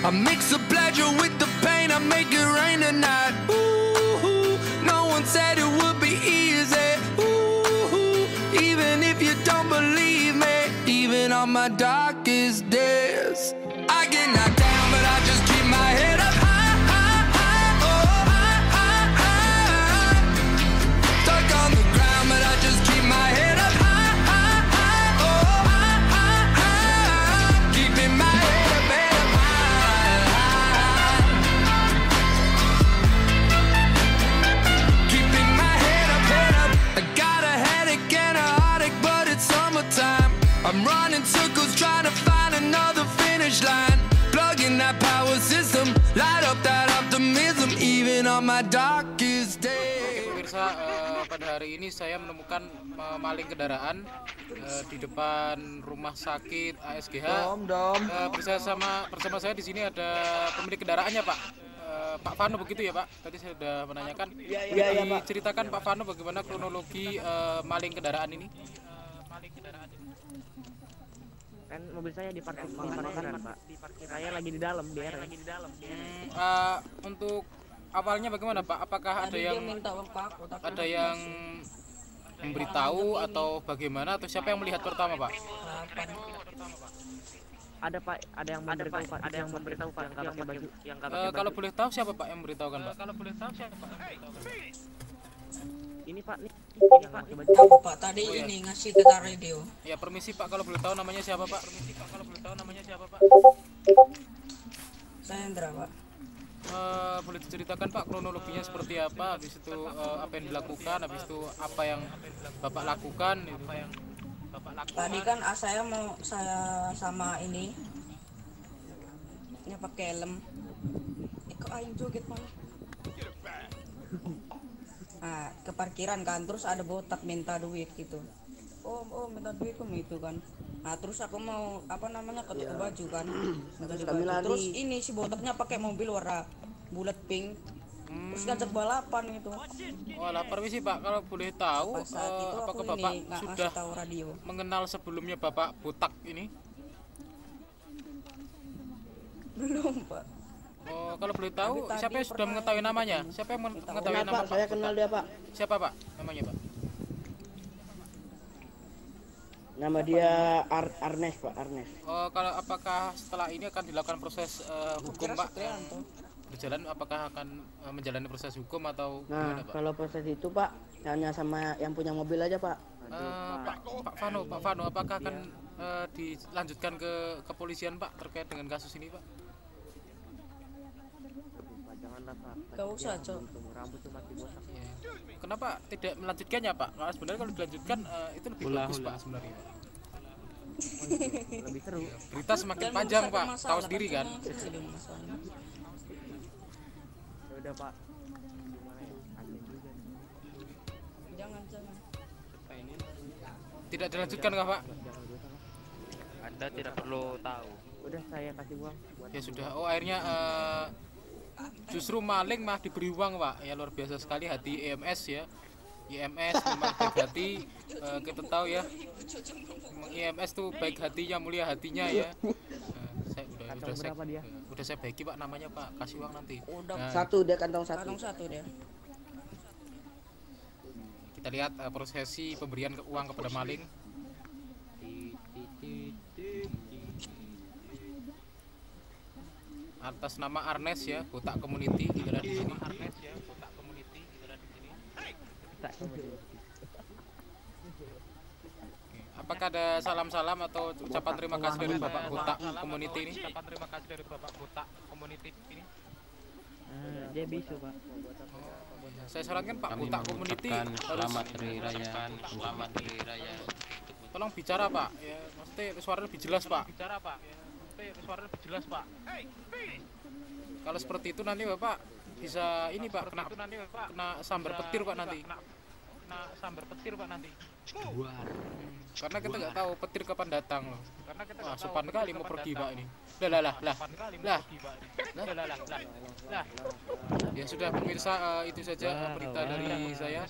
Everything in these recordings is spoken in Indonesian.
I mix the pleasure with the pain, I make it rain tonight. Ooh, no one said it would be easy. Ooh, even if you don't believe me, even on my darkest days, I get knocked down, but I just keep my head up high, high, high, oh, high, high, high. Stuck on the ground, but I just keep my head up high, high, high, oh, high, high, high. Keeping my head up high, high. Keeping my head up, head up. I got a headache and a heartache, but it's summertime. I'm running circles trying to find another finish line. Plugging that power system, light up that optimism, even on my darkest day. Pemirsa, pada hari ini saya menemukan maling kendaraan di depan rumah sakit ASGH. Bersama saya di sini ada pemilik kendaraannya, Pak. Pak Vano begitu ya, Pak? Tadi saya sudah menanyakan. Iya, Pak. Ceritakan Pak Vano bagaimana kronologi maling kendaraan ini. Kan mobil saya di parkiran, Pak. Saya lagi di dalam, Untuk awalnya bagaimana, Pak? Apakah ada yang memberitahu atau bagaimana, atau siapa yang melihat pertama, Pak? Ada, Pak. Ada yang memberitahu, Pak. Yang pakai baju. Kalau boleh tahu siapa, Pak, yang memberitahukan, Pak? Ini, Pak. Nih. Tahu, Pak, tadi ini ngasih ke radio. Ya, permisi, Pak, kalau boleh tahu namanya siapa, Pak? Saya Hendra, Pak. Boleh diceritakan, Pak, kronologinya seperti apa? Habis itu apa yang dilakukan, habis itu apa yang Bapak lakukan gitu. Tadi kan saya sama ini pakai helm. Kok aing joget malah. Nah, ke parkiran kan, terus ada botak minta duit gitu. Oh minta duit kok itu kan. Nah, terus aku mau ketuk baju kan. Terus ini si botaknya pakai mobil warna bulat pink. Terus ngajak balapan gitu. Oh, permisi, Pak, kalau boleh tahu apakah Bapak sudah tahu radio. mengenal sebelumnya Bapak botak ini? Belum, Pak. Oh, kalau boleh tahu siapa yang sudah mengetahui namanya? Siapa yang mengetahui nama, Pak? Saya kenal dia, Pak. Siapa, Pak? Namanya, Pak? Nama dia Arnes, Pak, Arnes. Oh, kalau apakah setelah ini akan dilakukan proses hukum, Pak? Berjalan, apakah akan menjalani proses hukum atau gimana, Pak? Kalau proses itu, Pak, hanya sama yang punya mobil aja, Pak. Pak Vano, apakah akan dilanjutkan ke kepolisian, Pak, terkait dengan kasus ini, Pak? Janganlah, Pak. Gak usah, Cok. Rambut tuh masih botak. Ya. Kenapa tidak melanjutkannya, Pak? Karena sebenarnya kalau dilanjutkan itu lebih bagus, Pak, sebenarnya, Pak. Lebih seru. Berita semakin panjang, Pak. Tahu sendiri kan? Udah, Pak. Gimana ya? Aneh juga. Jangan. Tidak dilanjutkan kah, Pak? Anda tidak perlu tahu. Udah, saya kasih uang buat Ya sudah. Oh, akhirnya justru maling mah diberi uang, Pak. Ya, luar biasa sekali hati EMS ya. EMS memang baik hati. Kita tahu ya, memang EMS tuh baik hatinya, mulia hatinya ya. Udah saya baiki, Pak, namanya, Pak. Kasih uang nanti. Satu dia kantong satu. Kantong satu dia. Kita lihat prosesi pemberian uang kepada maling. Atas nama Arnes ya, botak community kita di sini. Apakah ada salam-salam atau ucapan terima kasih dari Bapak botak community ini? dia bisu, Pak. Saya sarankan Pak botak community harus selamat hari raya. Tolong bicara, Pak. Ya, maksudnya suara lebih jelas, Pak. Kalau seperti itu nanti Bapak bisa ini, Pak, kena sambar petir, Pak, nanti. karena kita nggak tahu petir kapan datang loh. Wah, sopan kali mau pergi Pak ini. Lah. Ya sudah pemirsa, itu saja berita dari saya.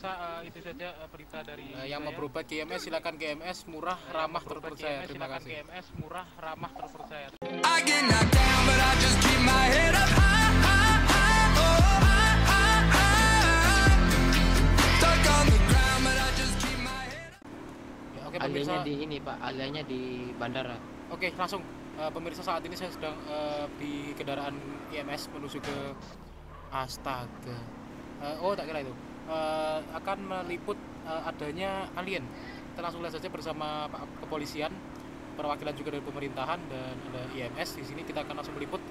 Yang mau berobat ke IMS silakan ke IMS, murah, ramah, terpercaya. Terima kasih. I get knocked down, but I just keep my head up high, high, high, oh, high, high, high. Stuck on the ground, but I just keep my head up. Ya, oke Aliannya pemirsa. di ini Pak, aliannya di bandara. Oke, langsung pemirsa, saat ini saya sedang di kendaraan IMS menuju ke astaga. Tak kira itu. Akan meliput adanya alien. Kita langsung lihat saja bersama Pak Kepolisian, perwakilan juga dari pemerintahan dan ada IMS di sini. Kita akan langsung meliput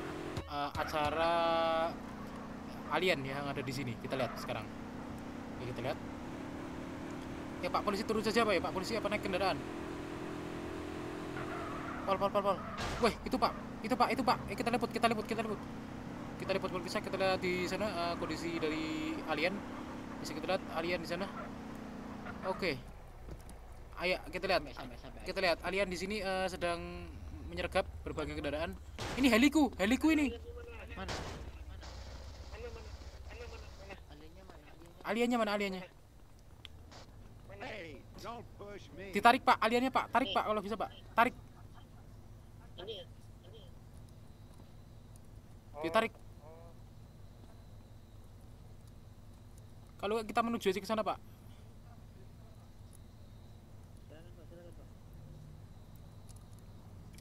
acara alien yang ada di sini. Kita lihat sekarang. Oke, kita lihat. Ya Pak Polisi, turun saja Pak ya. Pak Polisi apa naik kendaraan? Pol. Weh, itu Pak. Kita liput. Kita liput pemirsa, kita lihat di sana kondisi dari alien. Bisa kita lihat alien di sana. Oke. Ayo kita lihat. Kita lihat alien di sini sedang menyergap berbagai kendaraan. Ini heliku ini. Mana? Aliennya mana aliennya? Ditarik Pak, aliennya Pak. Tarik Pak kalau bisa Pak. Tarik. Ditarik. Kalau kita menuju aja ke sana Pak.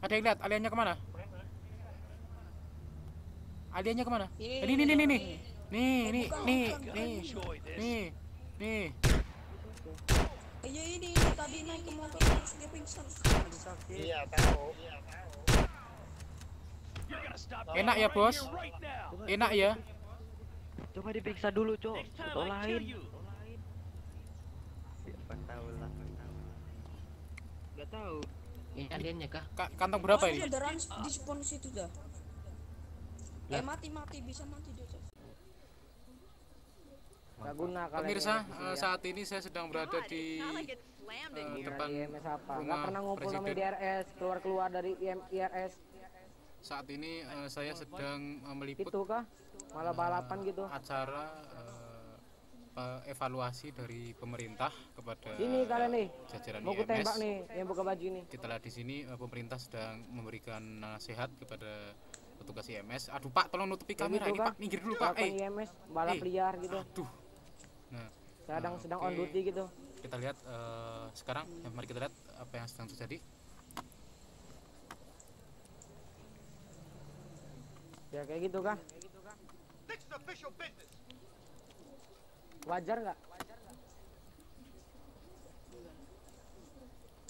Ada yang lihat aliennya kemana? Aliennya kemana? Nih. Iya ini tadi naik ke motor terus dia pingsan. Enak ya bos? Enak ya? Coba diperiksa dulu, Cok. Foto lain. Siapa tahu lah. Enggak tahu. Ini aliennya kah? Kantong berapa ini? Kendaraan di spon situ dah. Mati bisa mati dia. Cok. Nggak guna kalian Pemirsa, IMS di sini ya. saat ini saya sedang berada di depan IMS apa? Nggak rumah pernah ngumpul namanya di presiden. RS, keluar dari IRS Saat ini saya sedang meliput itu kah? Malah balapan gitu. acara evaluasi dari pemerintah kepada Sini kalian nih. jajaran Mau IMS. kutembak nih yang buka baju nih. Kita lihat di sini pemerintah sedang memberikan nasihat kepada petugas IMS. Aduh Pak, tolong nutupi kamera gitu, ini Kak. Pak. Minggir dulu Pak. Lakukan IMS balap liar gitu. Aduh. Nah, Sedang oke. on duty gitu. Kita lihat sekarang. Mari kita lihat apa yang sedang terjadi. Ya kayak gitu kah? Wajar nggak?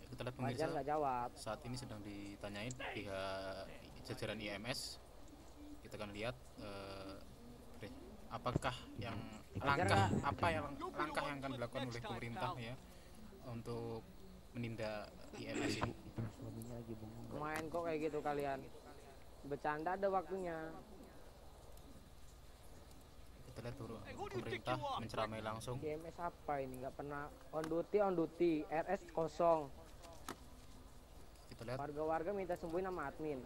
Kita lihat Wajar pemirsa. nggak jawab. Saat ini sedang ditanyain pihak jajaran IMS. Kita akan lihat apakah yang langkah yang akan dilakukan oleh pemerintah ya untuk menindak IMS ini. Main kok kayak gitu kalian. Bercanda ada waktunya. Kita lihat dulu pemerintah menceramai langsung. IMS apa ini? Nggak pernah on duty. RS kosong. Kita lihat. Warga-warga minta sembuhin sama admin.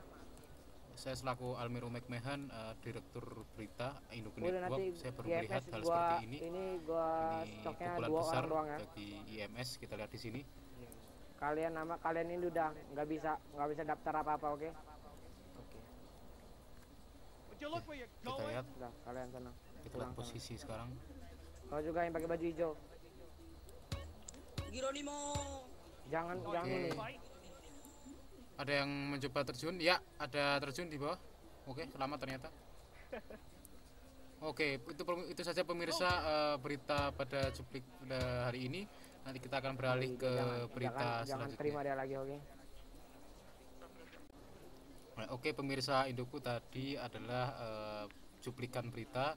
Saya selaku Almiro McMahon, Direktur Berita Indo Udah Network, nanti saya baru IMS melihat hal gua seperti ini. Ini gua Ini stoknya pukulan 2 besar orang doang ya. bagi IMS. Kita lihat di sini. Kalian ini udah nggak bisa daftar apa-apa, oke? Kita lihat, Udah, kalian tenang. kita lihat posisi sekarang. Kau juga yang pakai baju hijau. Geronimo. Jangan ini. Ada yang mencoba terjun? Ya, ada terjun di bawah. Oke, selamat ternyata. Oke, itu saja pemirsa berita pada cuplik pada hari ini. Nanti kita akan beralih ke berita Jangan terima selanjutnya. dia lagi, oke? Oke, pemirsa Indoku, tadi adalah cuplikan berita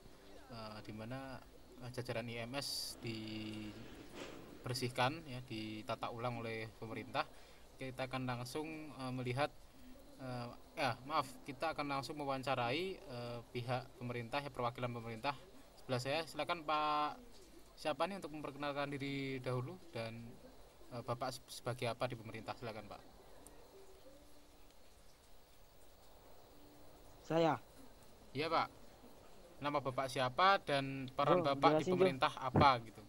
di mana jajaran IMS dibersihkan ya, ditata ulang oleh pemerintah. Kita akan langsung melihat kita akan langsung mewawancarai pihak pemerintah ya, perwakilan pemerintah. Sebelah saya silakan Pak, siapa nih untuk memperkenalkan diri dahulu dan Bapak sebagai apa di pemerintah, silakan Pak. Saya. Iya Pak. Nama Bapak siapa dan peran Jo, Bapak di jelasin, Jo. pemerintah apa gitu.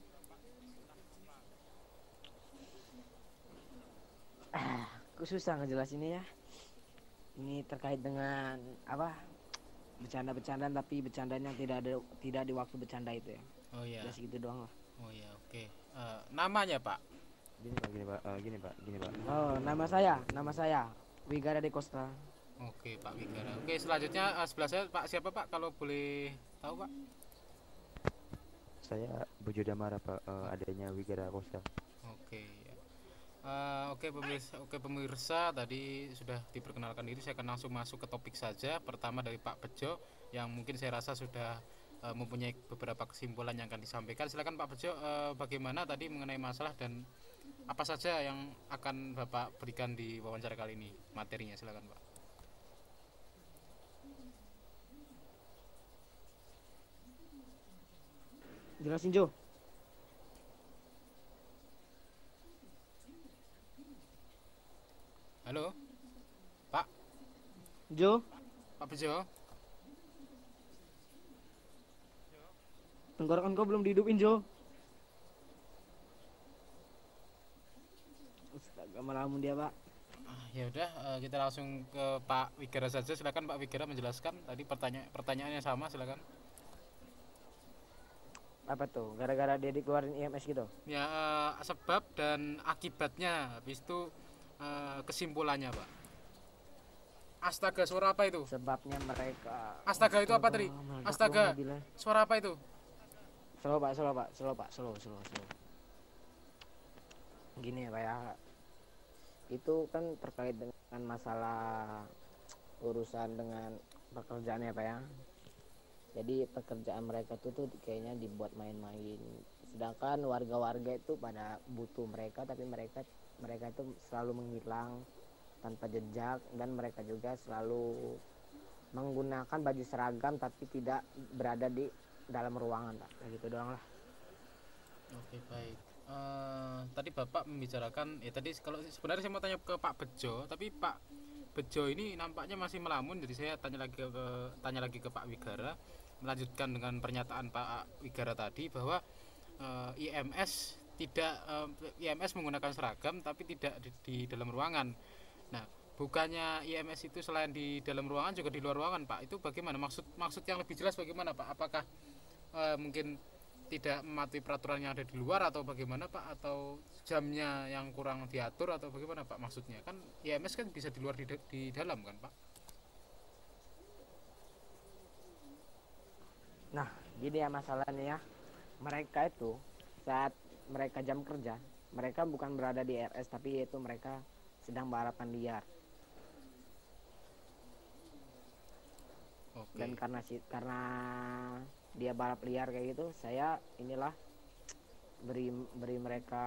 Aku susah ngejelasinnya ya. Ini terkait dengan apa? Bercanda-bercandaan tapi bercandanya tidak di waktu bercanda itu ya. Oh iya. Ya segitu doang lah. Oh iya, oke. Namanya Pak. Gini Pak. Oh, nama saya Wigara de Costa. Oke Pak Wigara. Oke, selanjutnya sebelah saya Pak siapa Pak, kalau boleh tahu Pak? Saya Bojo Damara Pak, adanya Wigara Costa. Oke. Oke pemirsa, tadi sudah diperkenalkan diri, saya akan langsung masuk ke topik saja. Pertama dari Pak Bejo yang mungkin saya rasa sudah mempunyai beberapa kesimpulan yang akan disampaikan. Silakan Pak Bejo, bagaimana tadi mengenai masalah dan apa saja yang akan Bapak berikan di wawancara kali ini, materinya, silakan Pak. Jelasin Jo. Halo Pak. Jo, Pak Bejo. tenggorokan kau belum dihidupin Jo. Astaga, melamun dia Pak. Ya udah, kita langsung ke Pak Wigara saja. Silakan Pak Wigara menjelaskan. Tadi pertanyaannya sama, silakan. Apa tuh? Gara-gara dia dikeluarin IMS gitu? Ya, sebab dan akibatnya, habis itu kesimpulannya Pak. Astaga, suara apa itu? Sebabnya mereka. Astaga, itu apa tadi? meledak Astaga, mobilnya. suara apa itu? Slow Pak. Slow. Gini ya Pak ya. Itu kan terkait dengan masalah urusan dengan pekerjaan ya Pak ya. Jadi pekerjaan mereka tuh kayaknya dibuat main-main. Sedangkan warga-warga itu pada butuh mereka, tapi mereka itu selalu menghilang tanpa jejak, dan mereka juga selalu menggunakan baju seragam tapi tidak berada di dalam ruangan Pak. Kayak gitu doang lah. Oke, baik. Tadi Bapak membicarakan, ya tadi kalau sebenarnya saya mau tanya ke Pak Bejo, tapi Pak Bejo ini nampaknya masih melamun, jadi saya tanya lagi ke Pak Wigara, melanjutkan dengan pernyataan Pak Wigara tadi bahwa IMS menggunakan seragam tapi tidak di dalam ruangan. Nah, bukannya IMS itu selain di dalam ruangan juga di luar ruangan Pak? Itu bagaimana? Maksud yang lebih jelas bagaimana Pak? Apakah mungkin tidak mematuhi peraturan yang ada di luar atau bagaimana Pak? Atau jamnya yang kurang diatur atau bagaimana Pak maksudnya? Kan IMS kan bisa di luar di dalam kan Pak? Nah, gini ya masalahnya ya. Mereka itu saat mereka jam kerja, mereka bukan berada di RS tapi yaitu mereka sedang balapan liar. Oke. Dan karena dia balap liar kayak gitu, saya inilah beri mereka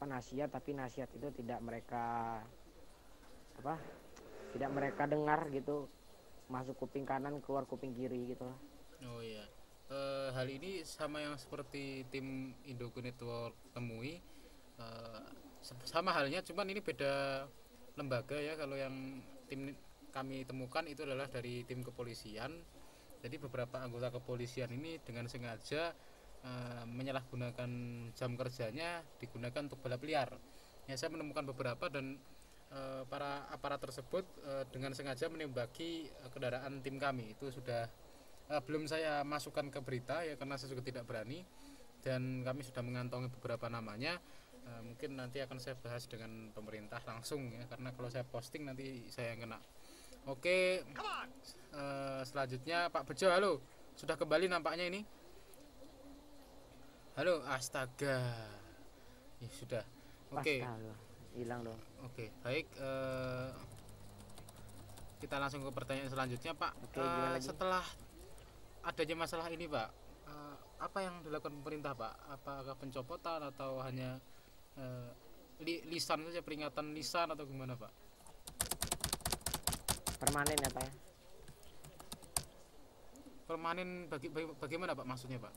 nasihat, tapi nasihat itu tidak mereka dengar gitu, masuk kuping kanan keluar kuping kiri gitu. Oh iya. Hal ini sama yang seperti tim Indogo Network temui, sama halnya, cuman ini beda lembaga ya. Kalau yang tim kami temukan itu adalah dari tim kepolisian. Jadi beberapa anggota kepolisian ini dengan sengaja menyalahgunakan jam kerjanya digunakan untuk balap liar. Ya, saya menemukan beberapa, dan para aparat tersebut dengan sengaja menembaki kendaraan tim kami. Itu sudah belum saya masukkan ke berita ya, karena saya juga tidak berani, dan kami sudah mengantongi beberapa namanya. Mungkin nanti akan saya bahas dengan pemerintah langsung ya, karena kalau saya posting nanti saya yang kena. Oke, selanjutnya Pak Bejo, halo, sudah kembali nampaknya ini. Halo, astaga, ya sudah. Oke, hilang dong. Oke, baik. Kita langsung ke pertanyaan selanjutnya Pak. Oke, gimana lagi? Setelah adanya masalah ini Pak, apa yang dilakukan pemerintah Pak? Apakah pencopotan atau hanya lisan saja, peringatan lisan, atau gimana Pak? Permanen ya Pak ya. Permanen bagaimana Pak maksudnya Pak?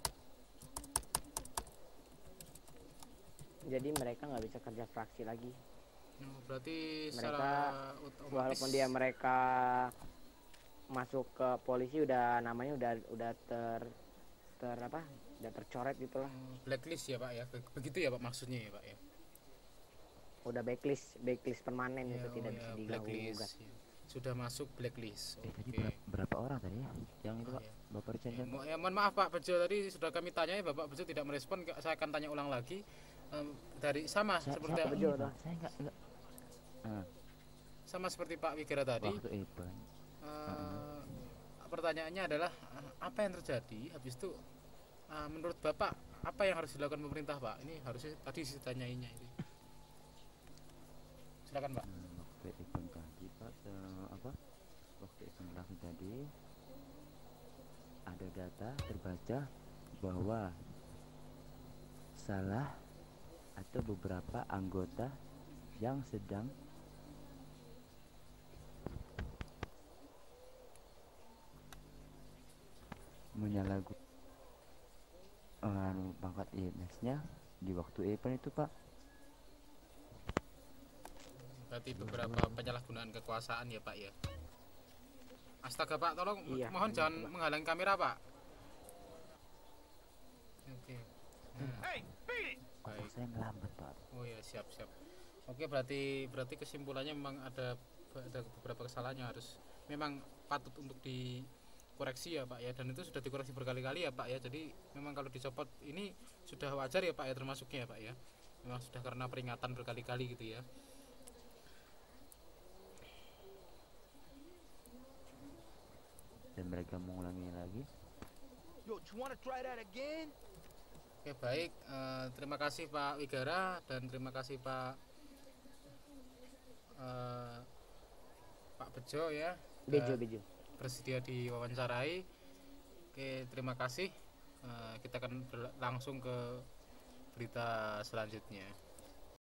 jadi mereka nggak bisa kerja fraksi lagi. Berarti Mereka otomatis walaupun mereka masuk ke polisi udah namanya udah udah tercoret gitulah, blacklist ya Pak ya, begitu ya Pak maksudnya ya Pak ya. udah blacklist permanen Ya, itu tidak bisa diganggu gugat. blacklist ya. Sudah masuk blacklist. Tadi Oke. berapa orang tadi ya yang itu Pak? iya. Bapak Richard kan? Mohon maaf Pak Bejo, tadi sudah kami tanyai Bapak Bejo tidak merespon. Saya akan tanya ulang lagi. Dari sama seperti Pak Bejo, dah. Saya enggak sama seperti Pak Wigera tadi. waktu event. Pertanyaannya adalah apa yang terjadi habis itu, menurut Bapak apa yang harus dilakukan pemerintah Pak? Ini harusnya tadi ditanyainya ini. Silakan Pak. Waktu event tadi Pak, waktu event langsung tadi ada data terbaca bahwa salah atau beberapa anggota yang sedang menyalahgunakan pangkat IMS-nya di waktu event itu Pak. Berarti beberapa penyalahgunaan kekuasaan ya Pak ya. Astaga Pak, tolong Iya, mohon jangan menghalangi kamera Pak. Oke. Otak saya ngelambat Pak. Oh ya, siap. Oke, berarti kesimpulannya memang ada beberapa kesalahan yang harus memang patut untuk dikoreksi ya Pak ya, dan itu sudah dikoreksi berkali-kali ya Pak ya. Jadi memang kalau dicopot ini sudah wajar ya Pak ya, termasuknya ya Pak ya. Memang sudah karena peringatan berkali-kali gitu ya. Dan mereka mengulangi lagi. Oke baik, terima kasih Pak Wigara dan terima kasih Pak Bejo ya. Bejo Bersedia diwawancarai. Oke, terima kasih. Kita akan langsung ke berita selanjutnya.